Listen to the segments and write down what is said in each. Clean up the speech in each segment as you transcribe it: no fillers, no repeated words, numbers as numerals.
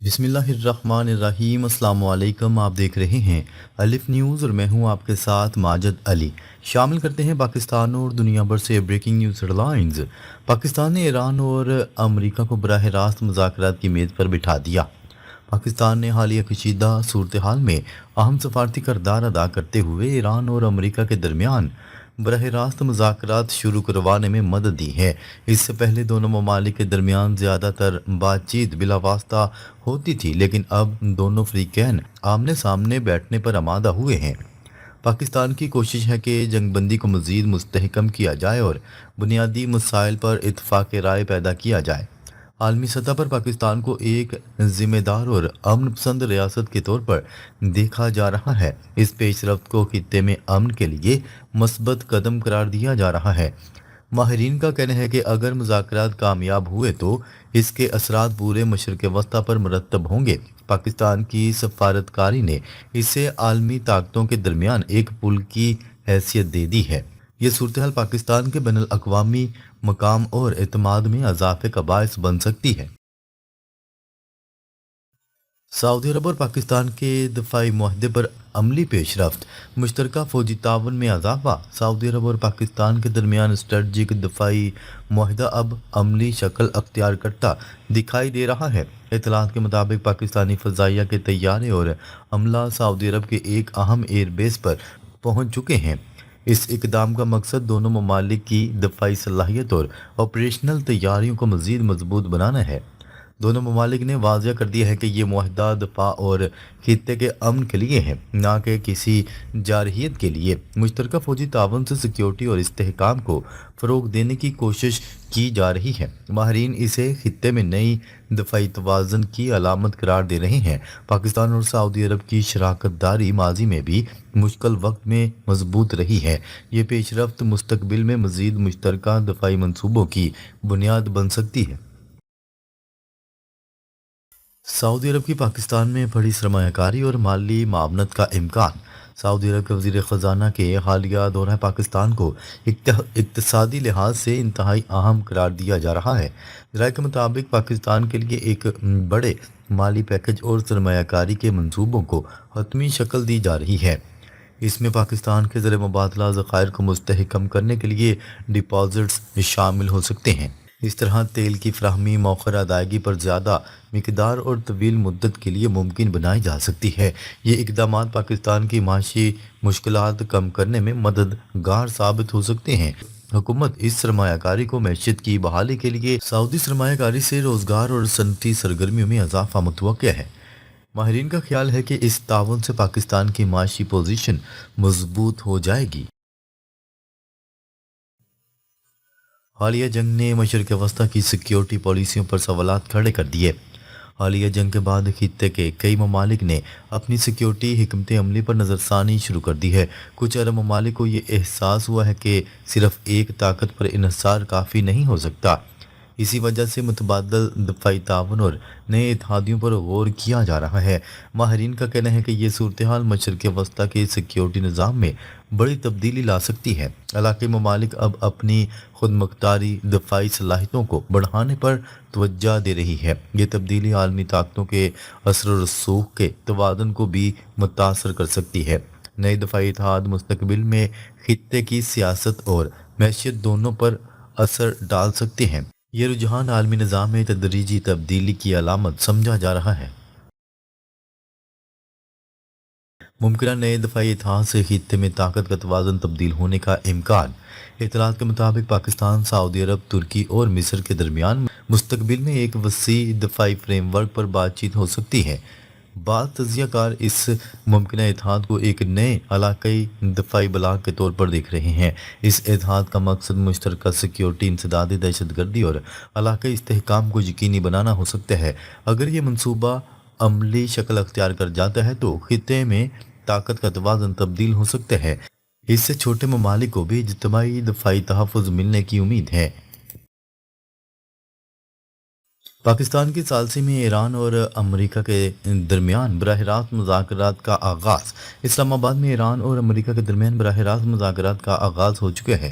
بسم اللہ الرحمن الرحیم۔ السلام علیکم، آپ دیکھ رہے ہیں الف نیوز اور میں ہوں آپ کے ساتھ ماجد علی۔ شامل کرتے ہیں پاکستان اور دنیا بھر سے breaking news headlines. Pakistan نے ایران اور امریکہ کو براہ راست مذاکرات کی میز پر بٹھا دیا۔ پاکستان نے حالیہ کشیدہ صورتحال میں اہم سفارتی کردار ادا کرتے ہوئے ایران اور امریکہ کے درمیان براہ راست مذاکرات شروع کروانے میں مدد دی ہے۔ اس سے پہلے دونوں ممالک کے درمیان زیادہ تر بات چیت بلا واسطہ ہوتی تھی، لیکن اب دونوں فریقین آمنے سامنے بیٹھنے پر آمادہ ہوئے ہیں۔ پاکستان کی کوشش ہے کہ جنگ بندی کو مزید مستحکم کیا جائے اور بنیادی مسائل پر اتفاق رائے پیدا کیا جائے۔ عالمی سطح پر پاکستان کو ایک ذمہ دار اور امن پسند ریاست کے طور پر دیکھا جا رہا ہے۔ اس پیش رفت کو خطے میں امن کے لیے مثبت قدم قرار دیا جا رہا ہے۔ ماہرین کا کہنا ہے کہ اگر مذاکرات کامیاب ہوئے تو اس کے اثرات پورے مشرق وسطیٰ پر مرتب ہوں گے۔ پاکستان کی سفارتکاری نے اسے عالمی طاقتوں کے درمیان ایک پل کی حیثیت دے دی ہے۔ یہ صورتحال پاکستان کے بین الاقوامی مقام اور اعتماد میں اضافے کا باعث بن سکتی ہے۔ سعودی عرب اور پاکستان کے دفاعی معاہدے پر عملی پیش رفت، مشترکہ فوجی تعاون میں اضافہ۔ سعودی عرب اور پاکستان کے درمیان اسٹریٹجک دفاعی معاہدہ اب عملی شکل اختیار کرتا دکھائی دے رہا ہے۔ اطلاعات کے مطابق پاکستانی فضائیہ کے طیارے اور عملہ سعودی عرب کے ایک اہم ایئر بیس پر پہنچ چکے ہیں۔ اس اقدام کا مقصد دونوں ممالک کی دفاعی صلاحیت اور آپریشنل تیاریوں کو مزید مضبوط بنانا ہے۔ دونوں ممالک نے واضح کر دیا ہے کہ یہ معاہدہ دفاع اور خطے کے امن کے لیے ہے، نہ کہ کسی جارحیت کے لیے۔ مشترکہ فوجی تعاون سے سیکیورٹی اور استحکام کو فروغ دینے کی کوشش کی جا رہی ہے۔ ماہرین اسے خطے میں نئی دفاعی توازن کی علامت قرار دے رہے ہیں۔ پاکستان اور سعودی عرب کی شراکت داری ماضی میں بھی مشکل وقت میں مضبوط رہی ہے۔ یہ پیش رفت مستقبل میں مزید مشترکہ دفاعی منصوبوں کی بنیاد بن سکتی ہے۔ سعودی عرب کی پاکستان میں بڑی سرمایہ کاری اور مالی معاونت کا امکان۔ سعودی عرب کے وزیر خزانہ کے حالیہ دورہ پاکستان کو اقتصادی لحاظ سے انتہائی اہم قرار دیا جا رہا ہے۔ ذرائع کے مطابق پاکستان کے لیے ایک بڑے مالی پیکج اور سرمایہ کاری کے منصوبوں کو حتمی شکل دی جا رہی ہے۔ اس میں پاکستان کے زر مبادلہ ذخائر کو مستحکم کرنے کے لیے ڈپازٹس شامل ہو سکتے ہیں۔ اس طرح تیل کی فراہمی موخر ادائیگی پر زیادہ مقدار اور طویل مدت کے لیے ممکن بنائی جا سکتی ہے۔ یہ اقدامات پاکستان کی معاشی مشکلات کم کرنے میں مددگار ثابت ہو سکتے ہیں۔ حکومت اس سرمایہ کاری کو معیشت کی بحالی کے لیے سعودی سرمایہ کاری سے روزگار اور صنعتی سرگرمیوں میں اضافہ متوقع ہے۔ ماہرین کا خیال ہے کہ اس تعاون سے پاکستان کی معاشی پوزیشن مضبوط ہو جائے گی۔ حالیہ جنگ نے مشرق وسطیٰ کی سیکیورٹی پالیسیوں پر سوالات کھڑے کر دیے۔ حالیہ جنگ کے بعد خطے کے کئی ممالک نے اپنی سیکیورٹی حکمت عملی پر نظر ثانی شروع کر دی ہے۔ کچھ عرب ممالک کو یہ احساس ہوا ہے کہ صرف ایک طاقت پر انحصار کافی نہیں ہو سکتا۔ اسی وجہ سے متبادل دفاعی تعاون اور نئے اتحادیوں پر غور کیا جا رہا ہے۔ ماہرین کا کہنا ہے کہ یہ صورتحال مشرق وسطیٰ کے سیکیورٹی نظام میں بڑی تبدیلی لا سکتی ہے۔ علاقائی ممالک اب اپنی خود مختاری دفاعی صلاحیتوں کو بڑھانے پر توجہ دے رہی ہے۔ یہ تبدیلی عالمی طاقتوں کے اثر و رسوخ کے توازن کو بھی متاثر کر سکتی ہے۔ نئے دفاعی اتحاد مستقبل میں خطے کی سیاست اور معیشت دونوں پر اثر ڈال سکتے ہیں۔ یہ رجحان عالمی نظام میں تدریجی تبدیلی کی علامت سمجھا جا رہا ہے۔ ممکنہ نئے دفاعی اتحاد سے خطے میں طاقت کا توازن تبدیل ہونے کا امکان۔ اطلاعات کے مطابق پاکستان، سعودی عرب، ترکی اور مصر کے درمیان مستقبل میں ایک وسیع دفاعی فریم ورک پر بات چیت ہو سکتی ہے۔ بعض تجزیہ کار اس ممکنہ اتحاد کو ایک نئے علاقائی دفاعی بلاک کے طور پر دیکھ رہے ہیں۔ اس اتحاد کا مقصد مشترکہ سیکیورٹی، انسدادی دہشت گردی اور علاقائی استحکام کو یقینی بنانا ہو سکتا ہے۔ اگر یہ منصوبہ عملی شکل اختیار کر جاتا ہے تو خطے میں طاقت کا توازن تبدیل ہو سکتا ہے۔ اس سے چھوٹے ممالک کو بھی اجتماعی دفاعی تحفظ ملنے کی امید ہے۔ پاکستان کی ثالثی میں ایران اور امریکہ کے درمیان براہ راست مذاکرات کا آغاز۔ اسلام آباد میں ایران اور امریکہ کے درمیان براہ راست مذاکرات کا آغاز ہو چکا ہے۔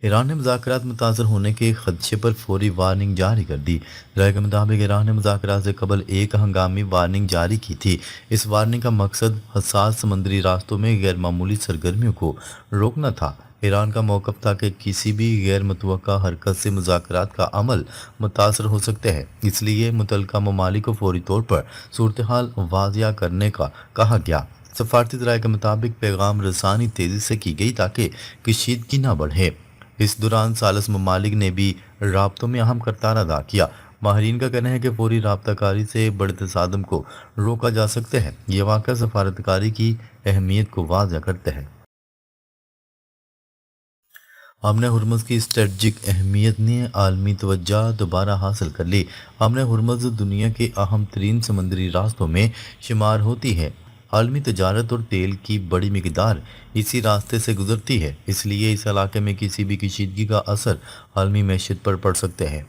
ایران نے مذاکرات متاثر ہونے کے خدشے پر فوری وارننگ جاری کر دی۔ رائے کے مطابق ایران نے مذاکرات سے قبل ایک ہنگامی وارننگ جاری کی تھی۔ اس وارننگ کا مقصد حساس سمندری راستوں میں غیر معمولی سرگرمیوں کو روکنا تھا۔ ایران کا موقف تھا کہ کسی بھی غیر متوقع حرکت سے مذاکرات کا عمل متاثر ہو سکتے ہیں، اس لیے متعلقہ ممالک کو فوری طور پر صورتحال واضح کرنے کا کہا گیا۔ سفارتی ذرائع کے مطابق پیغام رسانی تیزی سے کی گئی تاکہ کشیدگی نہ بڑھے۔ اس دوران ثالث ممالک نے بھی رابطوں میں اہم کردار ادا کیا۔ ماہرین کا کہنا ہے کہ فوری رابطہ کاری سے بڑے تصادم کو روکا جا سکتا ہے۔ یہ واقعہ سفارتکاری کی اہمیت کو واضح کرتا ہے۔ امن ہرمز کی اسٹریٹجک اہمیت نے عالمی توجہ دوبارہ حاصل کر لی۔ امن ہرمز دنیا کے اہم ترین سمندری راستوں میں شمار ہوتی ہے۔ عالمی تجارت اور تیل کی بڑی مقدار اسی راستے سے گزرتی ہے، اس لیے اس علاقے میں کسی بھی کشیدگی کا اثر عالمی معیشت پر پڑ سکتے ہیں۔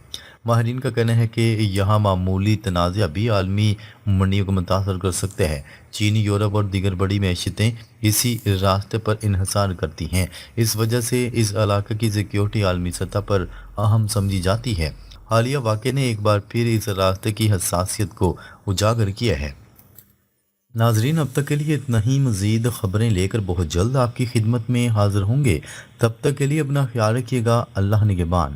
ماہرین کا کہنا ہے کہ یہاں معمولی تنازع بھی عالمی منڈیوں کو متاثر کر سکتے ہیں۔ چین، یورپ اور دیگر بڑی معیشتیں اسی راستے پر انحصار کرتی ہیں۔ اس وجہ سے اس علاقے کی سیکیورٹی عالمی سطح پر اہم سمجھی جاتی ہے۔ حالیہ واقعے نے ایک بار پھر اس راستے کی حساسیت کو اجاگر کیا ہے۔ ناظرین، اب تک کے لیے اتنا ہی۔ مزید خبریں لے کر بہت جلد آپ کی خدمت میں حاضر ہوں گے۔ تب تک کے لیے اپنا خیال رکھیے گا۔ اللہ نگہبان۔